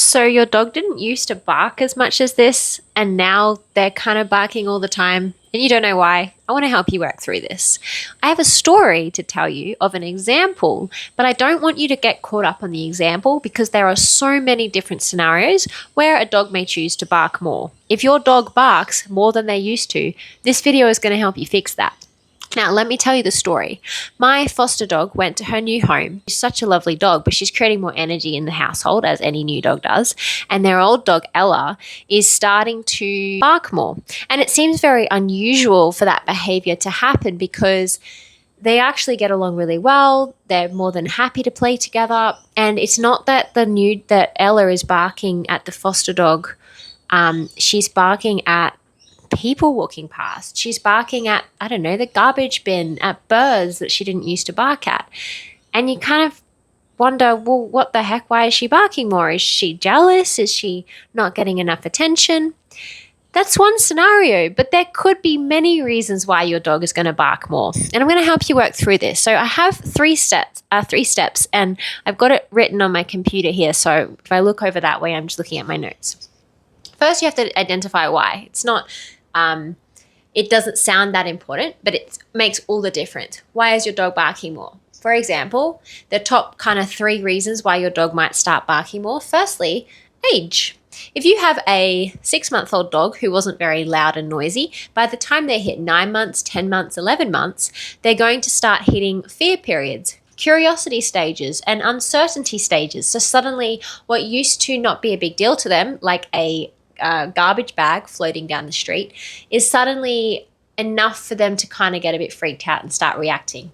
So your dog didn't used to bark as much as this, and now they're kind of barking all the time, and you don't know why. I want to help you work through this. I have a story to tell you of an example, but I don't want you to get caught up on the example because there are so many different scenarios where a dog may choose to bark more. If your dog barks more than they used to, this video is going to help you fix that. Now, let me tell you the story. My foster dog went to her new home. She's such a lovely dog, but she's creating more energy in the household, as any new dog does. And their old dog, Ella, is starting to bark more. And it seems very unusual for that behavior to happen because they actually get along really well. They're more than happy to play together. And it's not that that Ella is barking at the foster dog. She's barking at people walking past. She's barking at, I don't know, the garbage bin, at birds that she didn't used to bark at. And you kind of wonder, well, what the heck? Why is she barking more? Is she jealous? Is she not getting enough attention? That's one scenario, but there could be many reasons why your dog is going to bark more. And I'm going to help you work through this. So I have three steps, and I've got it written on my computer here. So if I look over that way, I'm just looking at my notes. First, you have to identify why. It's not it doesn't sound that important, but it makes all the difference. Why is your dog barking more? For example, the top kind of 3 reasons why your dog might start barking more. Firstly, age. If you have a 6-month-old dog who wasn't very loud and noisy, by the time they hit 9 months, 10 months, 11 months, they're going to start hitting fear periods, curiosity stages, and uncertainty stages. So suddenly what used to not be a big deal to them, like a garbage bag floating down the street, is suddenly enough for them to kind of get a bit freaked out and start reacting.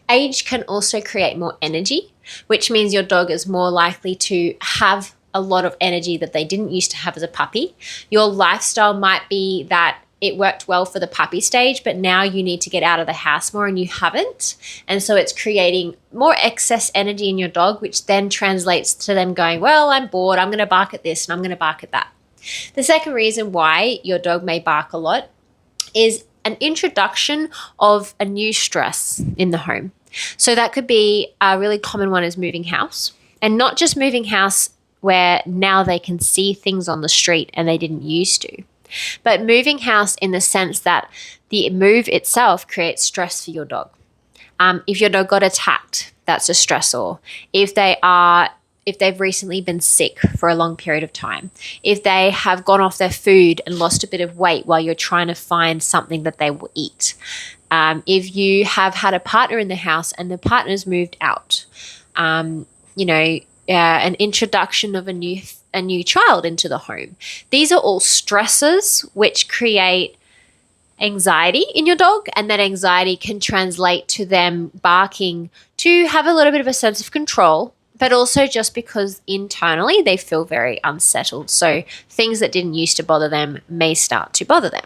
Age can also create more energy, which means your dog is more likely to have a lot of energy that they didn't used to have as a puppy. Your lifestyle might be that it worked well for the puppy stage, but now you need to get out of the house more and you haven't. And so it's creating more excess energy in your dog, which then translates to them going, well, I'm bored, I'm going to bark at this and I'm going to bark at that. The second reason why your dog may bark a lot is an introduction of a new stress in the home. So that could be a really common one is moving house, and not just moving house where now they can see things on the street and they didn't used to, but moving house in the sense that the move itself creates stress for your dog. If your dog got attacked, that's a stressor. If they've recently been sick for a long period of time, if they have gone off their food and lost a bit of weight while you're trying to find something that they will eat, if you have had a partner in the house and the partner's moved out, an introduction of a new child into the home. These are all stressors which create anxiety in your dog, and that anxiety can translate to them barking to have a little bit of a sense of control, but also just because internally they feel very unsettled. So things that didn't used to bother them may start to bother them.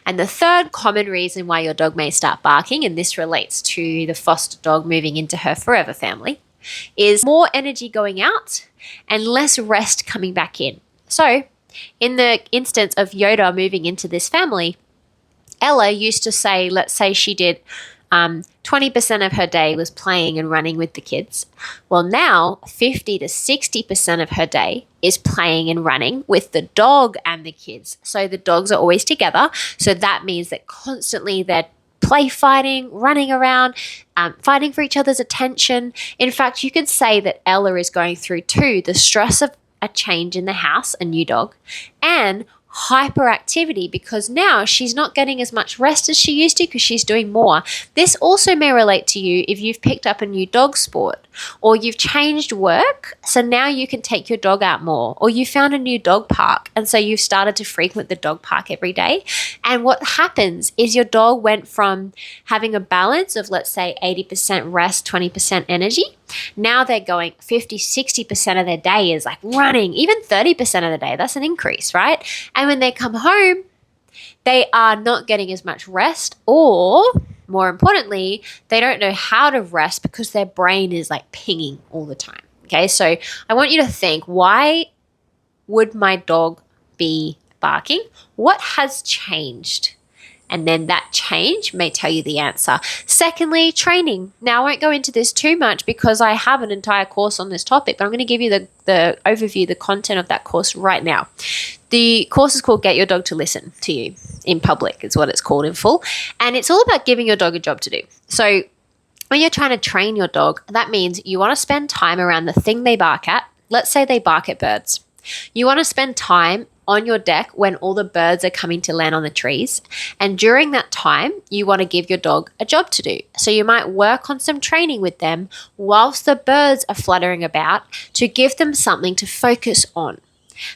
And the third common reason why your dog may start barking, and this relates to the foster dog moving into her forever family, is more energy going out and less rest coming back in. So in the instance of Yoda moving into this family, Ella used to say, let's say she did 20% of her day was playing and running with the kids. Well, now 50 to 60% of her day is playing and running with the dog and the kids. So the dogs are always together. So that means that constantly they're play fighting, running around, fighting for each other's attention. In fact, you could say that Ella is going through too the stress of a change in the house, a new dog, and hyperactivity because now she's not getting as much rest as she used to because she's doing more. This also may relate to you if you've picked up a new dog sport or you've changed work, so now you can take your dog out more, or you found a new dog park and so you've started to frequent the dog park every day. And what happens is your dog went from having a balance of, let's say, 80% rest, 20% energy. Now they're going 50, 60% of their day is like running, even 30% of the day. That's an increase, right? And when they come home, they are not getting as much rest, or more importantly, they don't know how to rest because their brain is like pinging all the time. Okay, so I want you to think, why would my dog be barking? What has changed? And then that change may tell you the answer. Secondly, training. Now, I won't go into this too much because I have an entire course on this topic, but I'm going to give you the overview, the content of that course right now. The course is called Get Your Dog to Listen to You in Public, is what it's called in full. And it's all about giving your dog a job to do. So when you're trying to train your dog, that means you want to spend time around the thing they bark at. Let's say they bark at birds. You want to spend time on your deck when all the birds are coming to land on the trees. And during that time, you want to give your dog a job to do. So you might work on some training with them whilst the birds are fluttering about to give them something to focus on.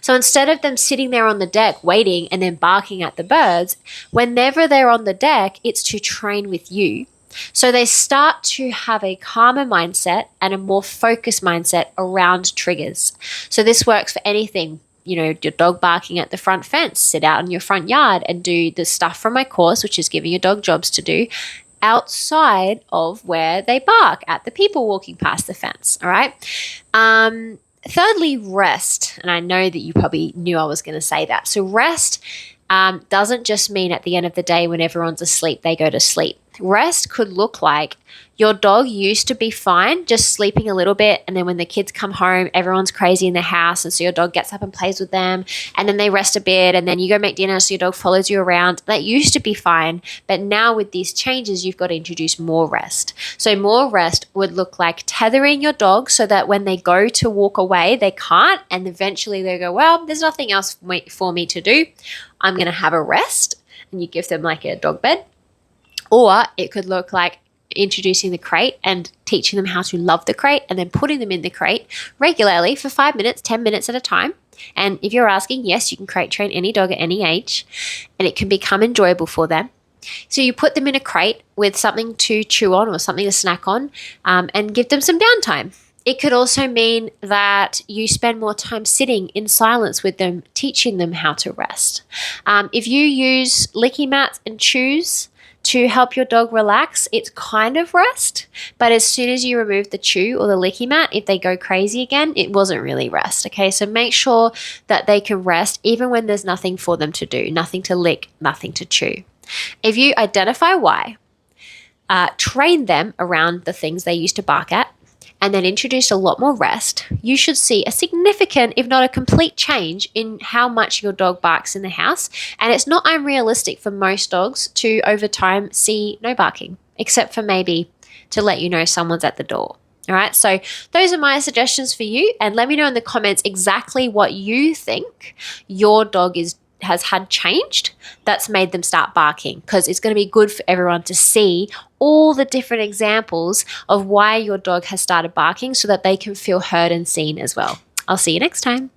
So instead of them sitting there on the deck waiting and then barking at the birds, whenever they're on the deck, it's to train with you. So they start to have a calmer mindset and a more focused mindset around triggers. So this works for anything. Your dog barking at the front fence, sit out in your front yard and do the stuff from my course, which is giving your dog jobs to do outside of where they bark at the people walking past the fence. All right. Thirdly, rest. And I know that you probably knew I was going to say that. So rest doesn't just mean at the end of the day when everyone's asleep, they go to sleep. Rest could look like your dog used to be fine, just sleeping a little bit. And then when the kids come home, everyone's crazy in the house. And so your dog gets up and plays with them. And then they rest a bit. And then you go make dinner. So your dog follows you around. That used to be fine. But now with these changes, you've got to introduce more rest. So more rest would look like tethering your dog so that when they go to walk away, they can't. And eventually they go, well, there's nothing else for me to do. I'm going to have a rest. And you give them like a dog bed. Or it could look like introducing the crate and teaching them how to love the crate and then putting them in the crate regularly for 5 minutes, 10 minutes at a time. And if you're asking, yes, you can crate train any dog at any age and it can become enjoyable for them. So you put them in a crate with something to chew on or something to snack on and give them some downtime. It could also mean that you spend more time sitting in silence with them, teaching them how to rest. If you use licky mats and chews to help your dog relax, it's kind of rest. But as soon as you remove the chew or the licky mat, if they go crazy again, it wasn't really rest. Okay, so make sure that they can rest even when there's nothing for them to do, nothing to lick, nothing to chew. If you identify why, train them around the things they used to bark at, and then introduce a lot more rest, you should see a significant, if not a complete change in how much your dog barks in the house. And it's not unrealistic for most dogs to, over time, see no barking, except for maybe to let you know someone's at the door. All right, so those are my suggestions for you. And let me know in the comments exactly what you think your dog has had changed that's made them start barking, because it's going to be good for everyone to see all the different examples of why your dog has started barking so that they can feel heard and seen as well. I'll see you next time.